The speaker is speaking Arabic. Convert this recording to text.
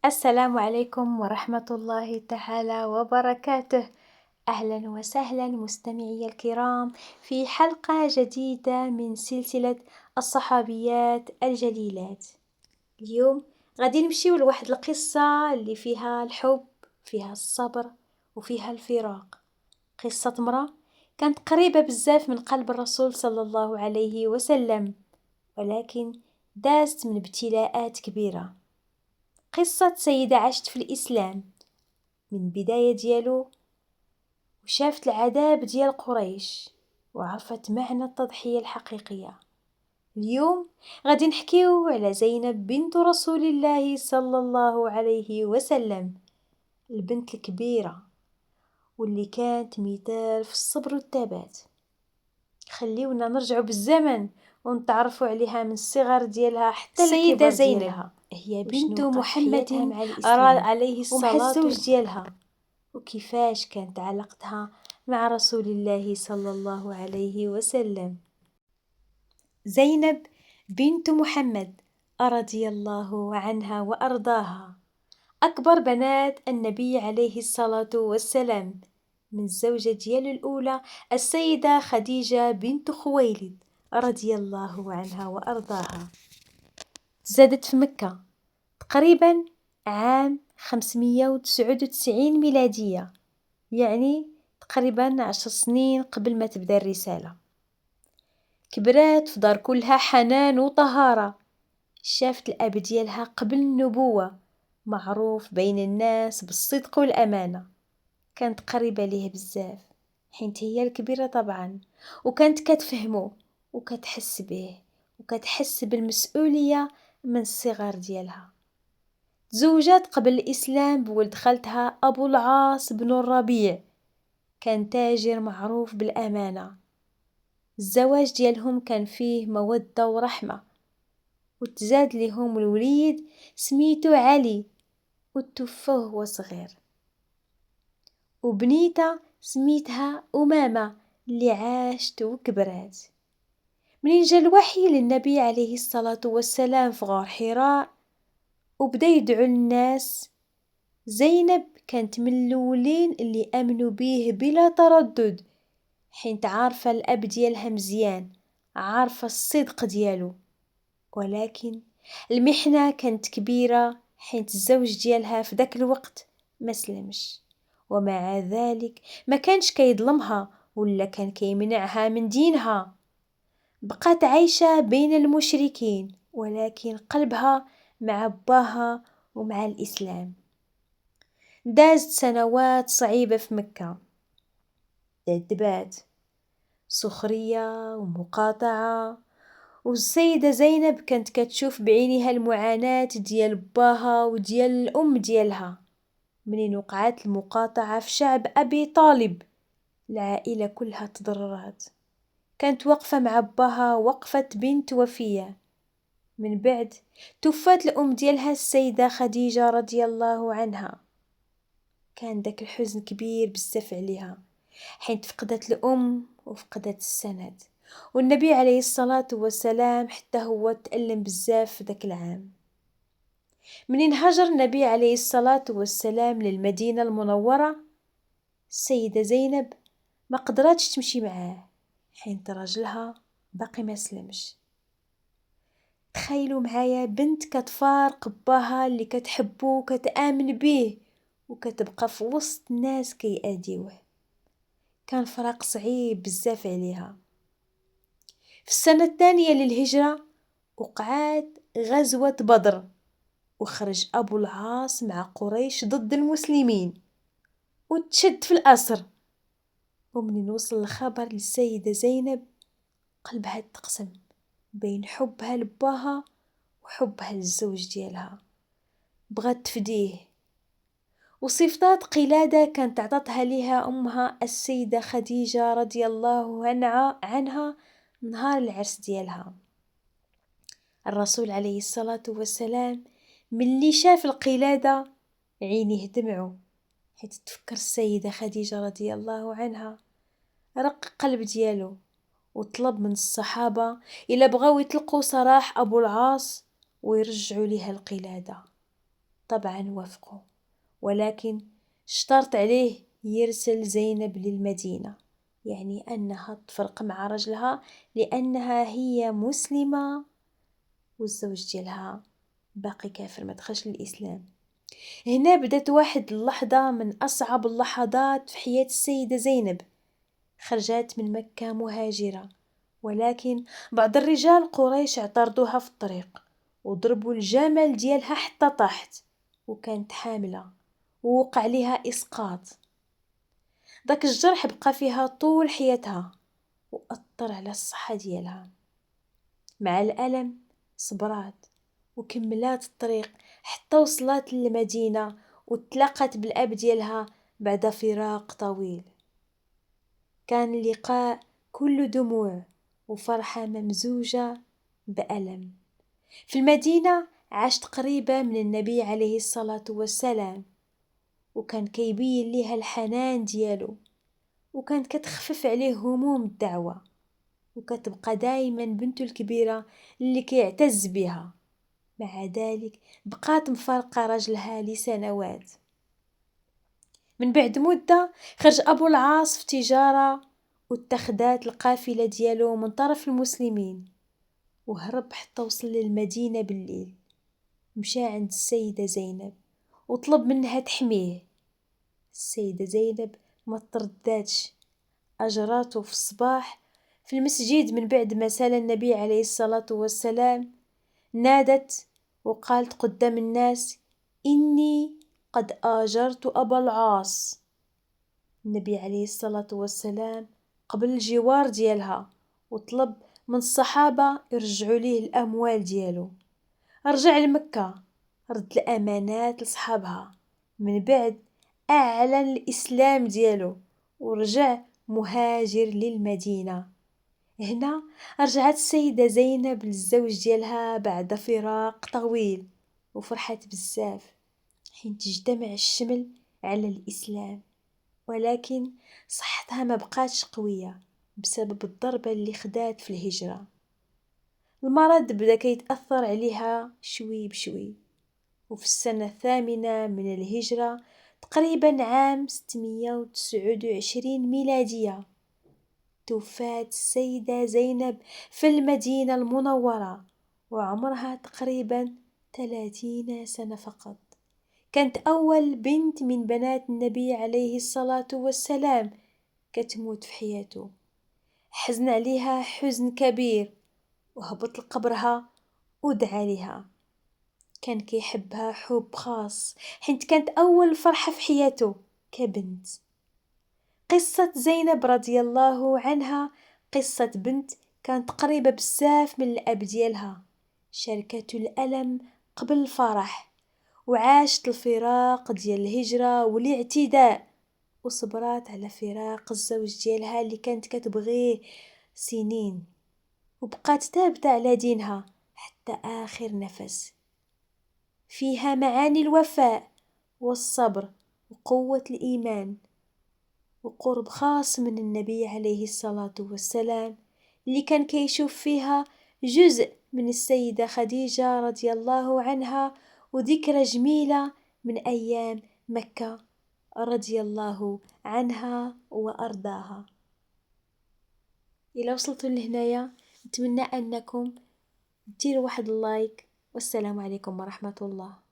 السلام عليكم ورحمة الله تعالى وبركاته. أهلا وسهلا مستمعي الكرام في حلقة جديدة من سلسلة الصحابيات الجليلات. اليوم غادي نمشيو لواحد القصة اللي فيها الحب، فيها الصبر، وفيها الفراق. قصة مرأة كانت قريبة بزاف من قلب الرسول صلى الله عليه وسلم، ولكن دازت من ابتلاءات كبيرة. قصة سيدة عاشت في الإسلام من البداية ديالو، وشافت العذاب ديال قريش، وعرفت معنى التضحية الحقيقية. اليوم غادي نحكيو على زينب بنت رسول الله صلى الله عليه وسلم، البنت الكبيرة واللي كانت مثال في الصبر والثبات. خليونا نرجعوا بالزمن ونتعرفوا عليها من الصغر ديالها حتى السيدة زينب هي بنت محمد عليه الصلاة الزوج ديالها، وكيفاش كانت علاقتها مع رسول الله صلى الله عليه وسلم. زينب بنت محمد رضي الله عنها وأرضاها، أكبر بنات النبي عليه الصلاة والسلام، من الزوجة ديالو الأولى السيدة خديجة بنت خويلد رضي الله عنها وأرضاها. تزادت في مكة تقريبا عام 599 ميلادية، يعني تقريبا 10 سنين قبل ما تبدأ الرسالة. كبرات في دار كلها حنان وطهارة. شافت الأب ديالها قبل النبوة معروف بين الناس بالصدق والأمانة، كانت قريبة ليه بزاف حينت هي الكبيرة طبعا، وكانت كتفهمه وكتحس به وكتحس بالمسؤولية من الصغر ديالها. تزوجت قبل الإسلام بولد خالتها أبو العاص بن الربيع، كان تاجر معروف بالأمانة. الزواج ديالهم كان فيه مودة ورحمة، وتزاد لهم الوليد سميتو علي، وتوفى وهو صغير. وبنيته سميتها أمامة اللي عاشت وكبرات. منين جا الوحي للنبي عليه الصلاة والسلام في غار حراء وبدا يدعو الناس، زينب كانت من الأولين اللي آمنوا بيه بلا تردد، حين عارفة الأب ديالها مزيان، عارفة الصدق ديالو. ولكن المحنة كانت كبيرة حين الزوج ديالها في ذاك الوقت ما سلمش، ومع ذلك ما كانش كيظلمها ولا كان كيمنعها من دينها. بقات عايشة بين المشركين، ولكن قلبها مع باها ومع الإسلام. دازت سنوات صعيبة في مكة، دبات سخرية ومقاطعة، والسيدة زينب كانت كتشوف بعينيها المعاناة ديال باها وديال الأم ديالها. منين وقعت المقاطعة في شعب أبي طالب، العائلة كلها تضررت. كانت واقفة مع باها وقفة بنت وفية. من بعد توفات الأم ديالها السيدة خديجة رضي الله عنها، كان داك الحزن كبير بزاف عليها حين فقدت الأم وفقدت السند. والنبي عليه الصلاة والسلام حتى هو تألم بزاف في ذاك العام. منين هاجر النبي عليه الصلاة والسلام للمدينة المنورة، السيدة زينب ما قدرتش تمشي معاه حين راجلها باقي ما سلمش. تخيلوا معايا بنت كتفارق باها اللي كتحبه وكتآمن به، وكتبقى في وسط ناس كيأذيوه. كان فراق صعيب بزاف عليها. في السنة الثانية للهجرة وقعت غزوة بدر، وخرج أبو العاص مع قريش ضد المسلمين، وتشد في الأسر. ومنين وصل الخبر للسيدة زينب قلبها تقسم بين حبها لباها وحبها للزوج ديالها، بغات تفديه. وصفات قلادة كانت عطتها ليها أمها السيدة خديجة رضي الله عنها نهار العرس ديالها. الرسول عليه الصلاة والسلام ملي شاف القلادة عينيه دمعوا، حيت تفكر السيدة خديجة رضي الله عنها. رق قلب ديالو وطلب من الصحابة إلا بغاو يطلقوا سراح أبو العاص ويرجعوا ليها القلادة. طبعا وافقوا، ولكن اشترط عليه يرسل زينب للمدينة، يعني أنها تفرق مع رجلها لأنها هي مسلمة والزوج ديالها باقي كافر ما دخلش للإسلام. هنا بدات واحد اللحظة من أصعب اللحظات في حياة السيدة زينب. خرجت من مكة مهاجرة، ولكن بعض الرجال قريش اعترضوها في الطريق وضربوا الجمل ديالها حتى طاحت، وكانت حاملة ووقع عليها إسقاط. داك الجرح بقى فيها طول حياتها وأثر على الصحة ديالها. مع الألم صبرات وكملات الطريق حتى وصلت للمدينة وتلاقت بالأب ديالها بعد فراق طويل. كان اللقاء كله دموع وفرحة ممزوجة بألم. في المدينة عاشت قريبة من النبي عليه الصلاة والسلام، وكان كيبين ليها الحنان ديالو، وكانت كتخفف عليه هموم الدعوة، وكتبقى دايما بنته الكبيرة اللي كيعتز بها. مع ذلك بقات مفارقة راجلها لسنوات. من بعد مدة خرج أبو العاص في تجارة واتخذت القافلة ديالو من طرف المسلمين، وهرب حتى وصل للمدينة بالليل. مشى عند السيدة زينب وطلب منها تحميه. السيدة زينب ما ترددش، أجراته في الصباح في المسجد من بعد ما سال النبي عليه الصلاة والسلام. نادت وقالت قدام الناس: إني قد آجرت أبا العاص. النبي عليه الصلاة والسلام قبل الجوار ديالها وطلب من الصحابة يرجعوا ليه الأموال ديالو. رجع لمكة، رد الأمانات لصحابها، من بعد أعلن الإسلام ديالو ورجع مهاجر للمدينة. هنا رجعت السيدة زينب للزوج ديالها بعد فراق طويل، وفرحت بزاف حين تجتمع الشمل على الإسلام. ولكن صحتها ما بقاتش قوية بسبب الضربة اللي خدات في الهجرة. المرض بدا كيتأثر عليها شوي بشوي، وفي السنة 8 من الهجرة تقريبا عام 629 ميلادية توفات السيدة زينب في المدينة المنورة وعمرها تقريبا 30 سنة فقط. كانت أول بنت من بنات النبي عليه الصلاة والسلام كتموت في حياته. حزن عليها حزن كبير وهبط لقبرها ودعا لها. كان كيحبها حب خاص حيت كانت أول فرحة في حياته كبنت. قصة زينب رضي الله عنها قصة بنت كانت قريبة بزاف من الأب ديالها، شاركته الألم قبل الفرح، وعاشت الفراق ديال الهجرة والاعتداء، وصبرات على فراق الزوج ديالها اللي كانت كتبغيه سنين، وبقات ثابتة على دينها حتى آخر نفس. فيها معاني الوفاء والصبر وقوة الإيمان وقرب خاص من النبي عليه الصلاة والسلام، اللي كان كيشوف فيها جزء من السيدة خديجة رضي الله عنها، وذكرى جميلة من أيام مكة رضي الله عنها وأرضاها. إلى وصلتوا لهنايا نتمنى أنكم ديروا واحد اللايك، والسلام عليكم ورحمة الله.